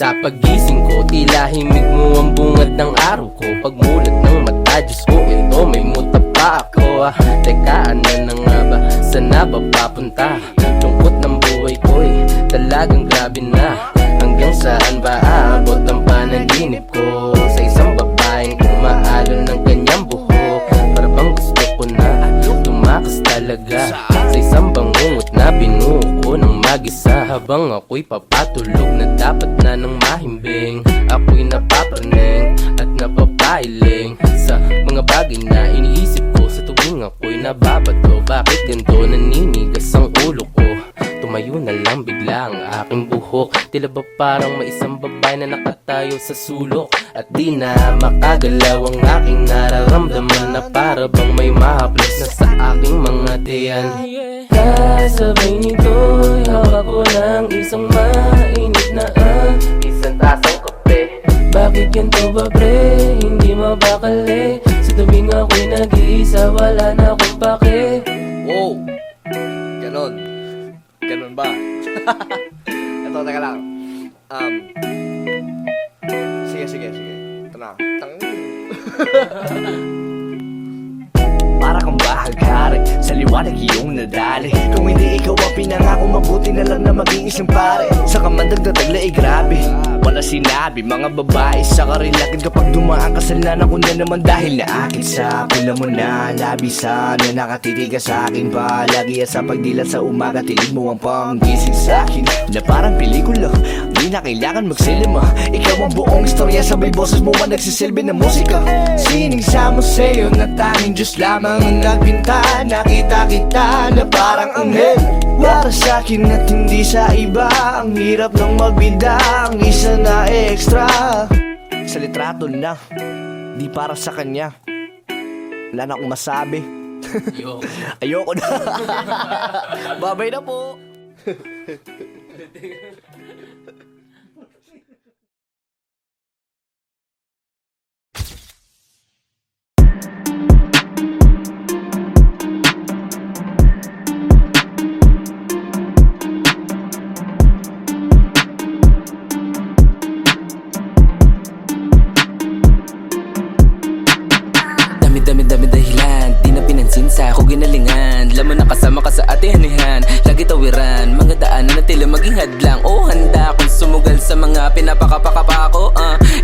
Sa pagising ko, tila himig mo ang bungad ng araw ko. Pagmulat ng mata, Diyos ko, ito may muta pa ako. Teka, ano na nga ba? Sana ba papunta? Lungkot ng buhay ko'y talagang grabe na. Hanggang saan ba aabot ang panaginip ko? Sa isang babaeng umaalon ng kanyang buhok. Para bang gusto ko na tumakas talaga sa isang bangungot na binuo ko ng mag-isa. Habang ako'y papatulog na dapat na ng mahimbing, ako'y napapraning at napapailing sa mga bagay na iniisip ko sa tuwing ako'y nababato. Bakit ganito naninigas ang ulo ko? Tumayo na lang bigla ang aking buhok. Tila ba parang may isang babae na nakatayo sa sulok, at di na makagalaw ang aking nararamdaman, na para bang may mahaplos na sa aking mga tiyan. Kasabay nito'y hawak ko ng isang mainit na isang tasang kape. Bakit ganito ba pre? Hindi mabakali. Sa tuwing ako'y nag-iisa, wala na akong pake. Wow! Ganon. Ganon ba? Ito, teka lang. Sige. Ito na. Para kang bahagari, sa liwanag iyong nadali. Kung hindi ikaw ang pinangako, mabuti na lang na maging isang pare. Sa kamandag na tagla ay grabe, wala sinabi mga babae sa karilakin. Kapag dumaan ka sa lana ko na naman dahil na akin sa pula mo na labisan, na nakatitigas sa akin palagi. At sa pagdilat sa umaga, tinig mo ang panggising sa akin, na parang pelikula, di na kailangan magsilima. Ikaw ang buong istorya, sabay boses mo ang nagsisilbi ng musika. Sining sa museo na tanging Diyos lamang ang nagpinta. Nakita kita na parang anghel para sa akin at hindi sa iba. Ang hirap ng magbida, ang isa na extra. Sa litrato na, di para sa kanya. Wala na akong masabi. Ayoko na. Babay na po. Dami dahilan, di na pinansin sa ako ginalingan. Laman na kasama ka sa atihanihan, lagi tawiran, mga daanan na tila maging hadlang. Oh, handa akong sumugal sa mga pinapakapakapa ko.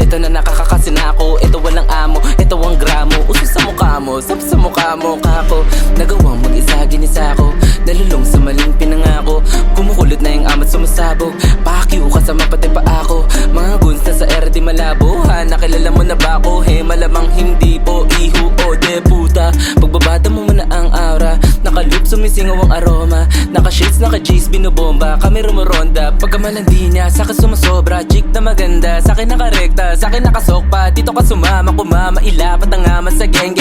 Ito na nakakakasin ako, ito walang amo, ito ang gramo. Uso sa mukha mo, sap sa mukha mo kako. Nagawang mag-isa, ginisa ko, nalulong sa maling pinangako. Kumukulot na yung amat sumasabog, pakyo kasama pati pa ako. Mga guns na sa era di malabo, nakilala mo na ba ako? He, malamang hindi po, iho o de puta. Pagbabada mo muna ang aura, nakaloop sumisingaw ang aroma. Naka-shades, naka-G's, binobomba, kami rumuronda. Pagkamalandi niya, sa'kin sumasobra, chick na maganda, sa'kin nakarekta, sa'kin nakasokpa. Dito ka sumama, kumama, ilapat ang amas sa gang.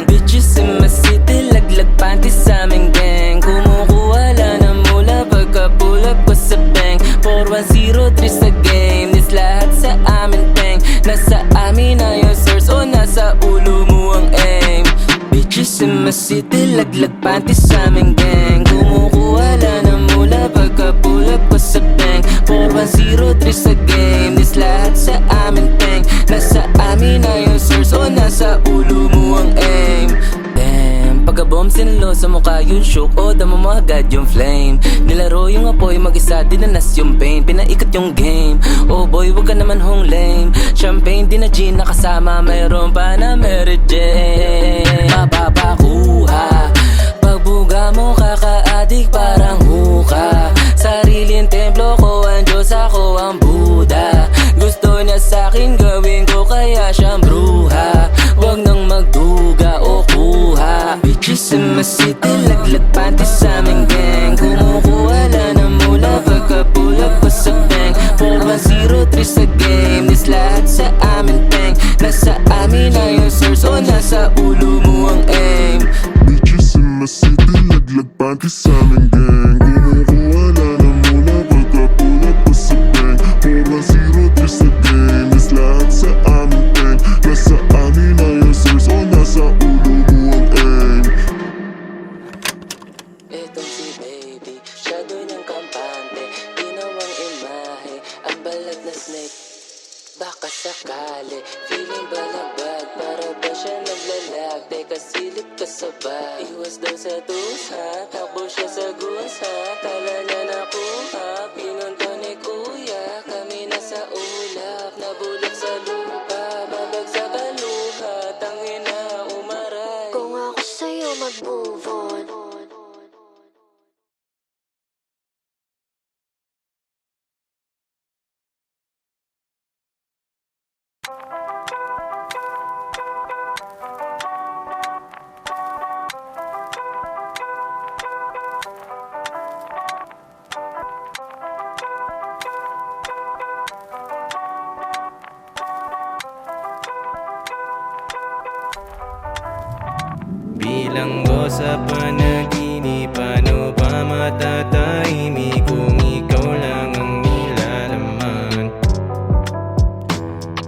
Bitches in my city, laglag panties sa aming gang. Kumukuha lang na mula pagka-pull up ko sa bank. 4103 sa game, this lahat sa amin peng. Nasa amin na yung source o nasa ulo mo ang aim. Bitches in my city, laglag panties sa aming gang. Kumukuha lang na mula pagka-pull up ko sa bank. 4103 sa game, this lahat sa amin peng. Nasa amin na yung source o nasa ulo mo ang aim. Damn, pagka-bomb sinalo sa mukha yung shook, o damo mo agad yung flame. Nilaro yung apoy, mag-isa dinanas yung pain, pinaikat yung game. Oh boy, wag ka naman hong lame. Champagne, di na gin nakasama, mayroon pa na Mary Jane. Mapapakuha, pagbuga mo kaka-adik parang huka. Sariling templo ko ang Diyos, ako ang Buddha. Gusto niya sa'kin gawin ko, kaya siyang bruha. Wag nang magduga o kuha. Bitches in my city, laglag panties sa aming gang. Kumukuha lang na mula pagka-pull up ko sa bank. 4103 sa game, this lahat sa amin peng. Nasa amin na yung source o nasa ulo mo ang aim. Bitches in my city, laglag panties sa aming gang. Kumukuha lang na mula pagka-pull up ko sa bank. 4103 sa game, this lahat sa amin peng. Nasa amin na yung source o nasa ulo mo ang aim. Nagbalabag, para ba siya naglalag? Teka, silip ka sa bag. Iwas daw sa tusa, takbo siya sa gusa. Kala niya nakuha, pinunto ni kuya. Kami nasa ulap, nabulok sa lupa. Babagsak ang luha, tangina umaray. Kung ako sa'yo mag-move on. Bilanggo sa panaginip, paano ba matatahimik kung ikaw lang ang nilalaman?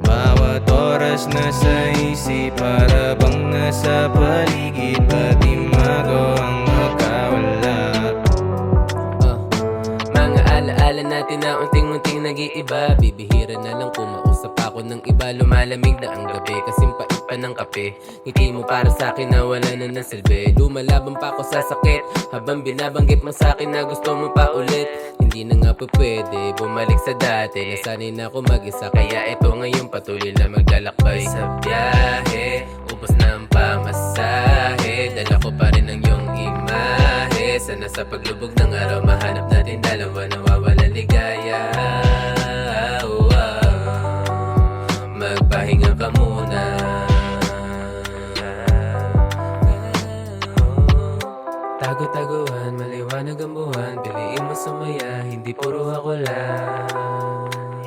Bawat oras nasa isip, para bang nasa paligid, pati mago ang makawala. Mga alaala natin na unting-unting nag-iiba. Bibihira na lang kumausap ako ng iba. Lumalamig na ang gabi, kasing pait pa ng kape. Ngiti mo para sa'kin na wala na ng silbi. Lumalaban pa ako sa sakit, habang binabanggit mo sa'kin na gusto mo pa ulit. Hindi na nga po pwede bumalik sa dati. Nasanay na ako mag-isa, kaya ito ngayon patuloy na maglalakbay. Sa biyahe, ubos na ang pamasahe. Dala ko pa rin ang iyong imahe. Sana sa paglubog ng araw mahanap natin dalawa, nawawala ligaya. Magpahinga ka muna. Tago-taguan, maliwanag ang buwan. Piliin mo sumaya, hindi puro ako lang.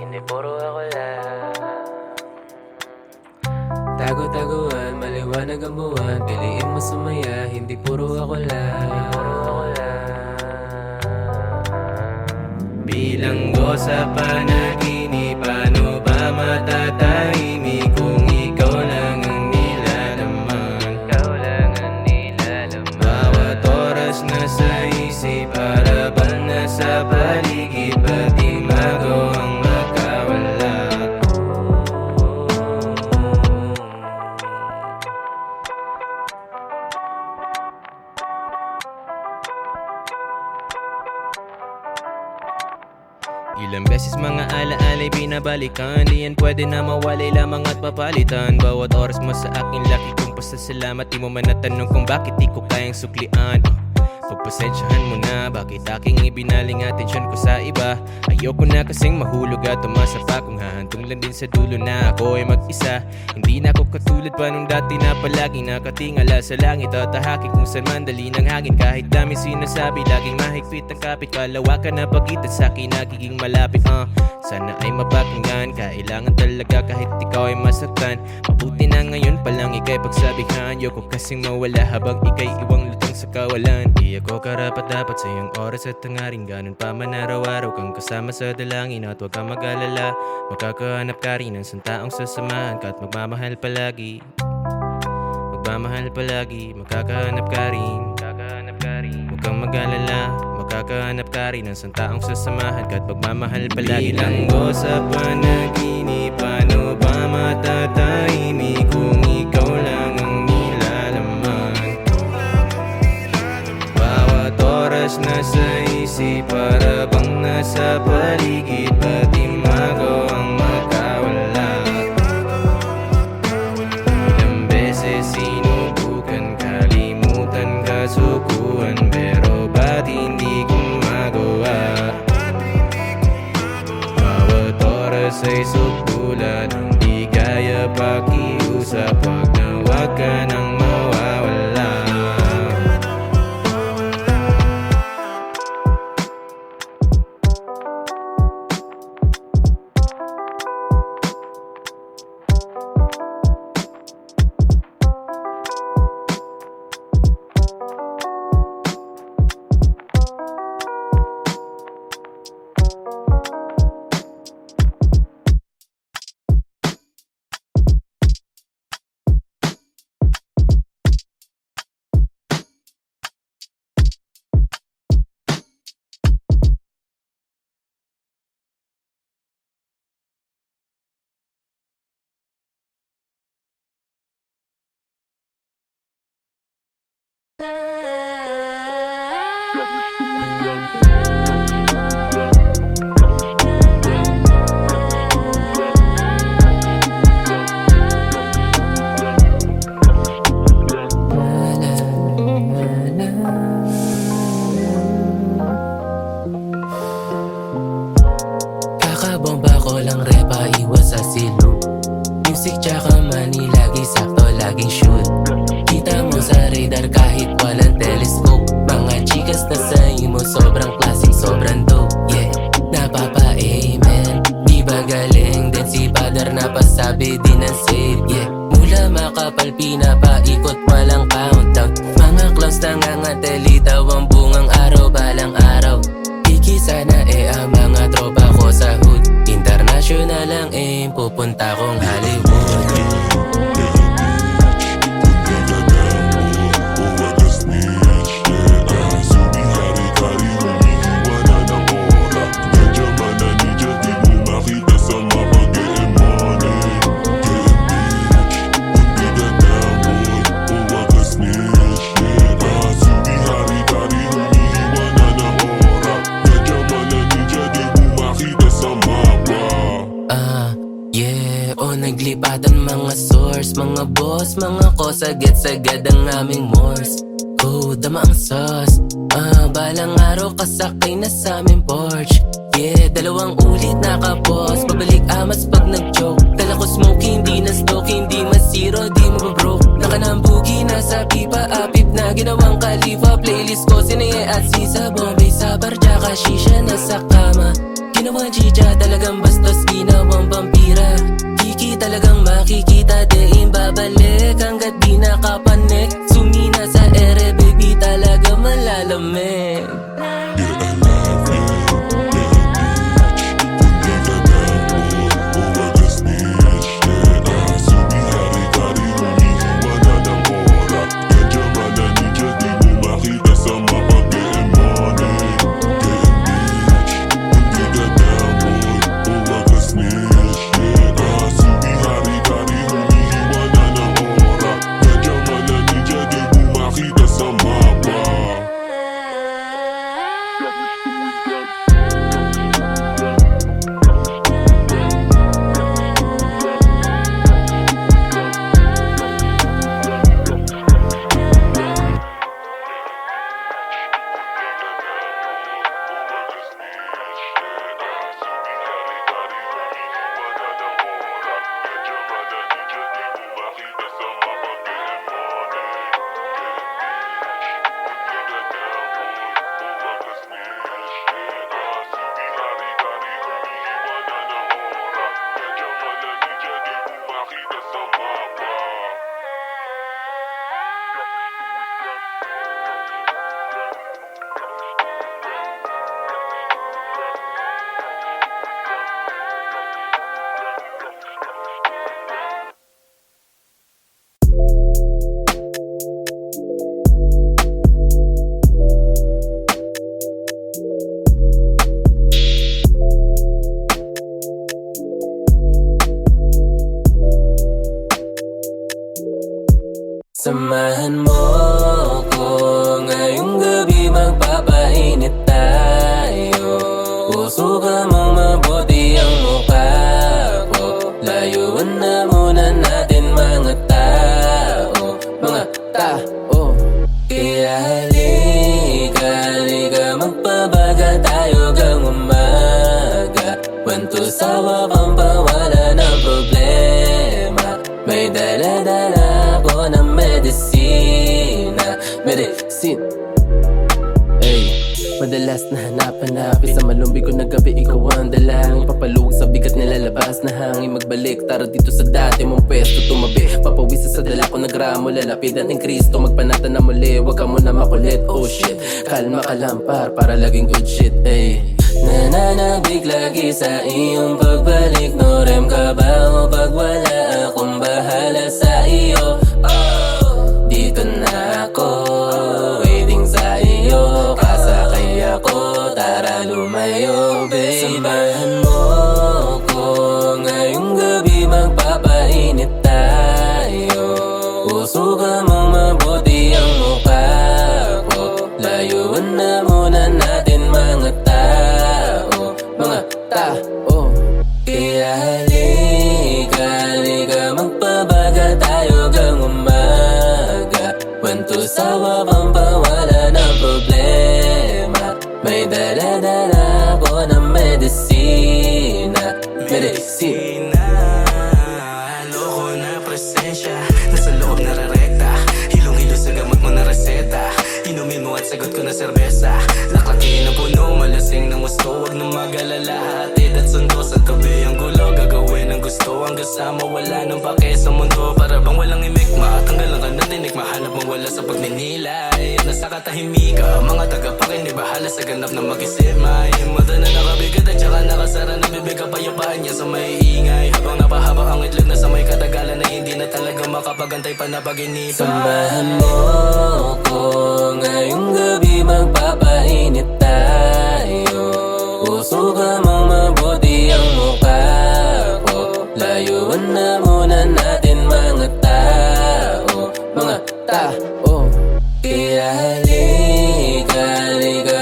Hindi puro ako lang. Tago-taguan, maliwanag ang buwan. Piliin mo sumaya, hindi puro ako lang. Hindi puro ako lang. Bilanggo sa panaginip, paano ba matatahimik kung ikaw lang ang nilalaman? Ikaw lang ang nilalaman. Bawat oras nasa isip, para bang nasa paligid, pati mago ang makawala. Ilang beses mga alaala'y binabalikan, di yan pwede na mawalay lamang at papalitan. Bawat oras mo sa akin laki kong pasasalamat. Di mo man natanong kung bakit di ko kayang suklian. Pagpasensyahan mo na, bakit aking ibinaling atensyon ko sa iba. Ayoko na kasing mahulog at tumasa pa, kung hahantong lang din sa dulo na ako ay mag-isa. Hindi na ako katulad pa nung dati na palagi nakatingala sa langit at tahaki kung saan mandali ng hangin. Kahit dami sinasabi, laging mahigpit ang kapit. Kalawakan na pagitan sa akin nagiging malapit. Sana ay mapakinggan, kailangan talaga kahit ikaw ay masaktan. Mabuti na ngayon palang ika'y pagsabihan. Yoko kasing mawala habang ika'y iwang lutang sa kawalan. Di ako karapat dapat sa iyong oras at tangaring, ganun pa man araw-araw kang kasama sa dalangin. At huwag kang mag-alala, makakahanap ka rin ng isang taong sasamahan ka at magmamahal palagi. Magmamahal palagi, makakahanap ka rin. Huwag kang mag-alala, makakahanap ka rin ng isang taong sasamahan ka at magmamahal palagi. Bilanggo sa panaginip, paano ba matatahimik kung ikaw lang ang nilalaman? Bawat oras nasa isip, para bang nasa paligid, pati mago ang makawala. Ilang beses sinubukan, kalimutan, kasukuhan, pero ba't hindi ko magawa? Bawat oras ay sukulan, hindi kaya pakiusap, pag nawag ka nang mawawala. kapal, pinapaikot, walang countdown. Mga clowns nangangatalitaw, ang bungang araw, balang araw. Kikisa na ang mga tropa ko sa hood. International ang aim, pupunta kong Hollywood. Naglipatan mga source, mga boss, mga sagad ang aming morse. Dama ang sauce. Balang araw kasakay na sa aming porch. Yeah, 2 ulit nakapos. Pabalik amas pag nag-joke. Dala ko smoke, hindi na stock, hindi masiro, di mababroke. Nakanambugi, nasa pipa, apip na ginawang kalifa. Playlist ko, sinaye at sisa, Bombay, Sabar, tsaka shisha, nasa kama. Ginawang chicha, talagang bastos, ginawang vampira. Kiki talagang makikita, diin babalik hanggat di nakapanik. Sumina sa ere, baby, talaga malalamig. Samahan mo ko ngayong gabi, magpapainit tayo. Usukan mong mabuti ang mukha ko. Layuan na muna natin mga tao. Kaya halika, magpabaga tayo gang umaga. Kwento sa wabang pawala ng problema. May dala-dala ko na medicine. Madalas na hanap-hanapin sa malumbi ko na gabi, ikaw ang dalangin. Papaluwag sa bigat nilalabas na hangin. Magbalik, tara dito sa dati mong pwesto, tumabi. Papawisa sa dala ko na gramo, lalapidan ng Kristo. Magpanata na muli, wag ka muna makulit. Oh shit, kalma ka lang para laging good shit. Nananabig lagi sa iyong pagbalik. No rem ka ba o pag wala akong bahala sa iyo? Dito na ako, waiting sa iyo. Kasakay ako, tara lumayo, babe. Samahan mo ko ngayong gabi, magpapainit tayo. Usukan mong mabuti ang mukha ko. Layuan na muna natin mga tao. Kaya halika, magpabaga tayo gang umaga. Kwento sa wabang pawala ng problema. May dala-dala ko na medisina. Loko na presensya, nasa loob na rarekta. Hilong-hilo sa gamot mo na reseta. Inumin mo at sagot ko na serbesa. Laklakin ang puno, malasing ng gusto. Huwag na mag-alala, hatid at sundo. Sa tabi ang gulo, gagawin ang gusto. Hanggang sa mawala ng pake sa mundo. Para bang walang imik, wala sa pagninilay. At nasa katahimikan, mga tagapakinig bahala sa ganap na mag-isip. May mata na nakabigat at saka nakasara na bibig. Kapayapaan niya sa may ingay, habang napahaba ang itlog na sa may katagalan na hindi na talaga makapagantay pa na pag-inipan. Samahan mo ko ngayong gabi, magpapainit tayo. Usukan mong mabuti ang mukha ko. Layuan na muna natin mga tao, mga tao. Kaya halika,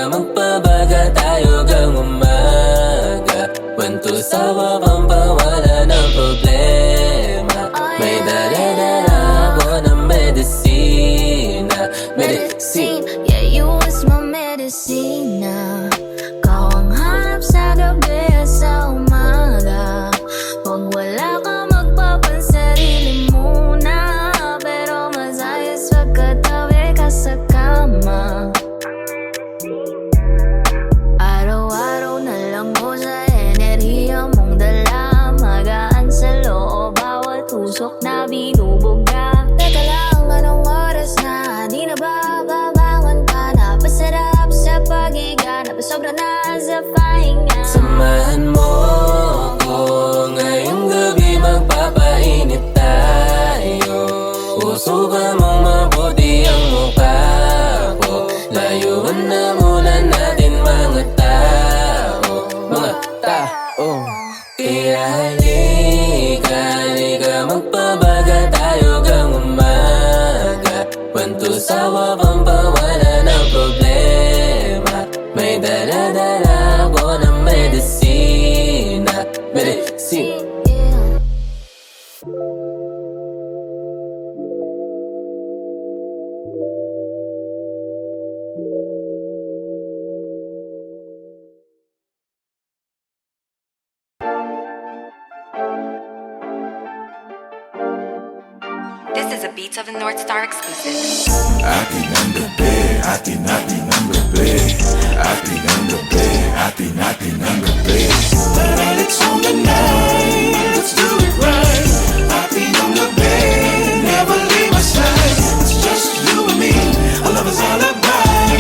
magpabaga tayo gang umaga. Kwento sa wakang pawala ng problema. May dala-dala ako ng medisina. Medicine, Yeah, you was my medicina. Kau ang hanap sa gabi at sa umaga. Huwag wala ka magpapansarili muna. Pero mas ayos wag katabi ka sa kama. Araw-araw na lang mo sa enerhiya mong dala. Magaan sa loob, bawat usok na binubuga. Teka lang, anong oras na? Di na ba babangon ka na? Pasarap sa paghiga na pasobra na sa pahinga. samahan mo ko ngayong gabi, magpapainit tayo. Usukan mong mabuti ang mukha ko. Layuan na muna natin mga tao, mga tao. Kaya halika, magpabaga tayo gang umaga. Kwento sa wakang pawala ng problema. May dala-dala ako ng medisina. Medicine. Yeah. This is a Beats of the North Star exclusive. Atin ang gabi, atin ang gabi. Atin ang gabi, atin ang gabi. Tonight it's on the night, let's do it right. Atin ang gabi, never leave my side. It's just you and me, our love is all about.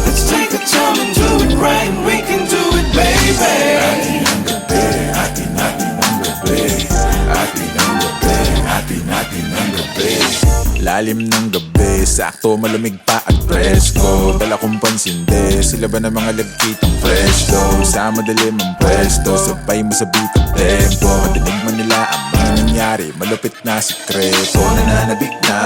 Let's take our time and do it right. We can do it, baby. Atin ang gabi, atin ang gabi. Atin ang gabi, atin ang gabi. Lalim ng gabi, sakto malamig pa at presko. Dala kong pansinde, sila ba ng mga lagkitang fresh dough? Sa madalim ang presto, sabay mo sa beat ang tempo. Madinig man nila ang mga nangyari, malupit na sikreto. Nananabik na,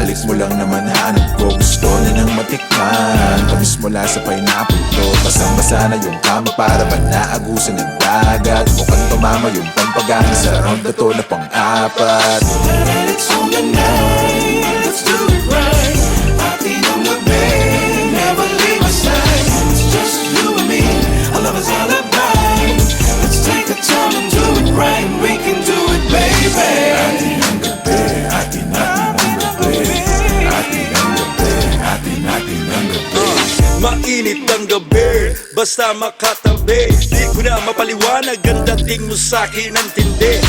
alis mo lang naman hanap ko. Gusto na nang matikman, tamis mula sa pineapple to. Basang-basa na yung kama para ba naagusan ng dagat. Mukhang tumama yung pampagana sa round na to na pang-apat. Tonight it's on the night, let's do it right. Atin ang gabi, never leave my side. It's just you and me, our love is all about. Let's take our time and do it right. We can do it, baby. Atin ang gabi, atin ang gabi. Atin ang gabi, atin ang gabi. Mainit ang gabi, basta makatabi. Di ko na mapaliwanag ang dating mo sa'kin ang tindi.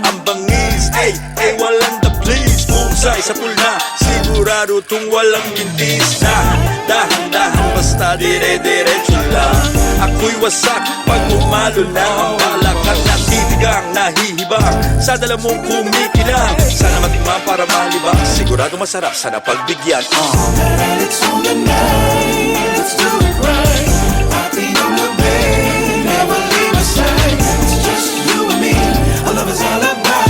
Ang bangis, walang the please. Pusay sa pulna, sigurado tong walang mintis. Dahan-dahan, basta dire-diretso lang. Ako'y wasak pag umalo na ang balakang natitigang, nahihibang sa dala mong kumikilang. Sana matikman para malibang, sigurado masarap, sana pagbigyan. Tonight it's on the night, let's do it right. Atin ang gabi, never leave my side. It's just you and me, our love is all about.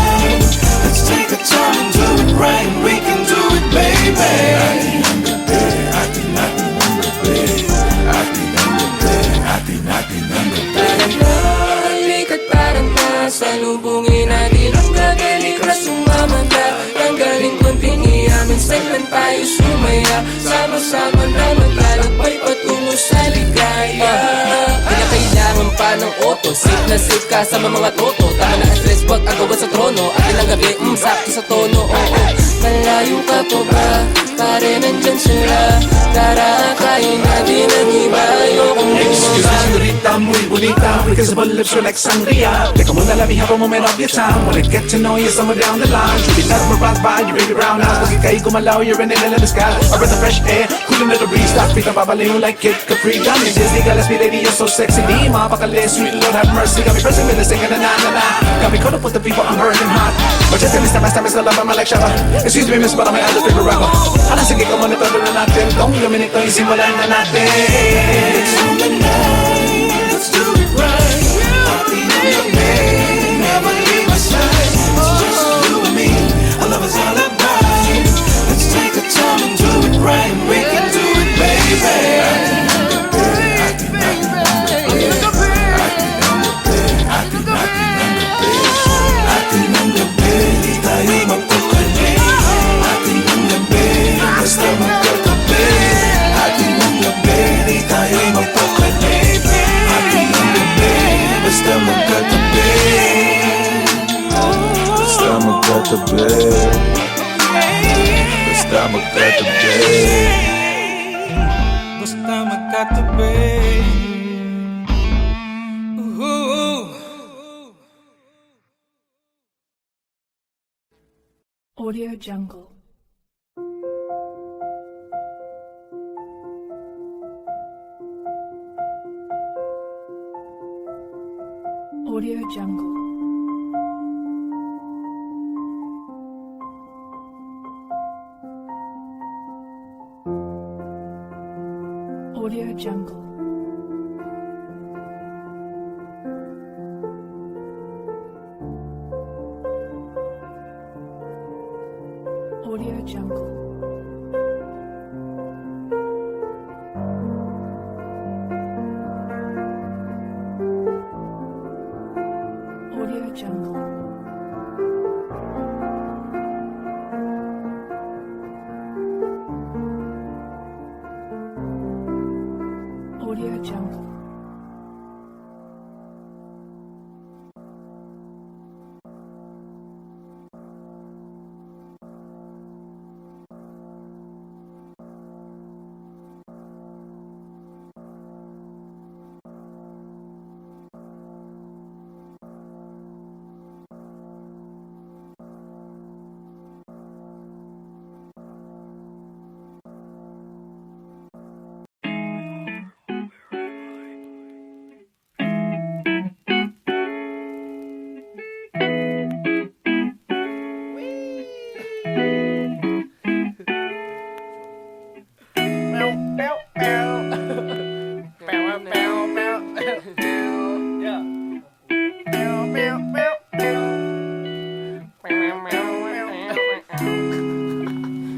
Let's take our time and do it right. We can do it, baby. Atin ang gabi, atin ang gabi. Atin ang gabi, atin ang gabi. Parang nahalik at parang nasalubungin natin ang gagaling na sumamanta. Tanggalin konting iyamin, segment tayo sumaya. Sama-sama na maglalakbay patungo sa ligaya. Kinakailangan pa ng auto, safe na safe kasama mga toto. Tama na ang stress, wag agawan sa trono. Atin ang gabi, sakto sa tono, oo. Malayo ka pa ba? Pare nandyan sila. Tara kain natin ang iba. Ayokong Excuse me, senorita, muy bonita. Reasonable lips are like sangria. Teka muna, let me have a moment of your time. Wanna get to know you somewhere down the line. Truly not surprised by your baby brown eyes. Pag ika'y gumalaw, you're an alien in the sky. I breath of fresh air, cooling to the breeze. Stop beat, babaliw like Kid Capri. Got me Disney, got let's be lady, you're so sexy. Di mapakali, sweet Lord have mercy. Got me pressing with the singing na na na. Got me caught up with the people, I'm burning hot. But just this time, my time is the love, I'm like Shabba. Excuse me, miss, but I'm the favorite rapper. Hala, sige ka muna, todo na natin. Kung gamin ito, isimulan na natin. Let's do it right. I'll be on your bed, never leave my side. It's just you and me, our love is all about you. Let's take the time and do it right. We can do it, baby. Basta magkatabi. Atin ang gabi, di tayo magpakali. Atin ang gabi, basta magkatabi. Basta magkatabi. Basta magkatabi. Basta magkatabi. Audio Jungle. Audio Jungle. Audio Jungle. Audio Jungle. Audio Jungle. Audio Jungle.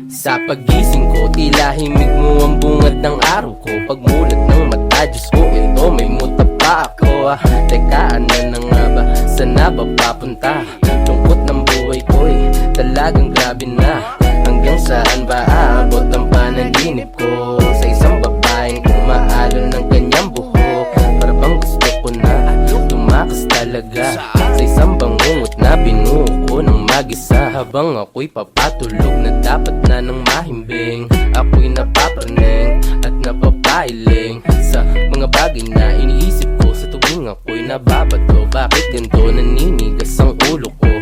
Sa pagising ko, tila himig mo ang bungad ng araw ko. Pagmulat ng mata, Diyos ko, ito may muta pa ako. Teka, ano na nga ba? Saan na ba papunta? Lungkot ng buhay ko'y talagang grabe na. Hanggang saan ba aabot ang panaginip ko? Sa isang babaeng kumaalon ng kanyang buhok. Para bang gusto ko na tumakas talaga. Sa isang bangungot na binuo ko ng mag-isa. Habang ako'y papatulog na dapat na ng mahimbing. Ako'y napapraneng at napapailing sa mga bagay na iniisip ko sa tuwing ako'y nababato. Bakit ganito naninigas ang ulo ko?